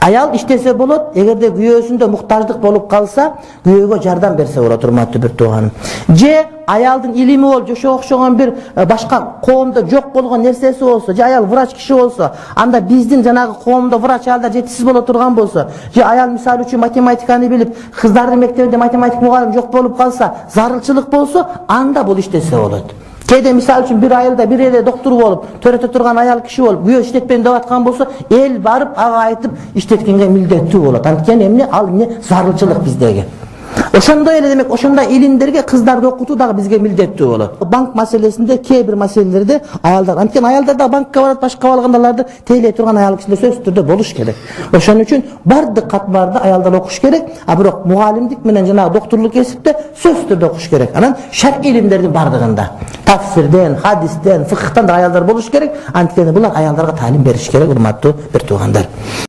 Ayal iштесе болот, эгерде күйөөсүндө муктаждык болуп калса, күйөөгө жардам берсе болот, урматтуу бир тууганым. Же аялдын илими болуп, ошого окшогон бир башка коомдо жок болгон нерсеси болсо, же аял врач киши болсо, анда биздин жанагы коомдо врач аялдар жетишсиз боло турган болсо, же аял мисалы үчүн математиканы билип, кыздардын мектебинде математик мугалим жок болуп калса, зарылчылык болсо, анда бул иштесе болот. Кээде мисалы үчүн бир айылда бир эле доктор болуп, төрөтө турган аял киши болуп, күйөө иштетпейм деп аткан болсо, эл барып ага айтып иштеткенге милдеттүү болот. Анткени эмне ал эмне зарылчылык биздеги. Ошондой эле демек, ошондой илимдерге кыздарды окутуу дагы бизге милдеттүү болот. Банк маселесинде кээ бир маселелерде аялдар, анткени аялдар да банкка барат, башка балгандарларды тейлей турган аял кишилер сөзсүз түрдө болуш керек. Ошон үчүн бардык катмарда аялдар окуш керек, а бирок мугалимдик менен жана докторлук кесипте сөзсүз түрдө окуш керек. Анан шаркый илимдердин бардыгында, тафсирден, хадистен, фыкыхтан да аялдар болуш керек. Анткени булар аялдарга таалим бериш керек, урматтуу бир туугандар.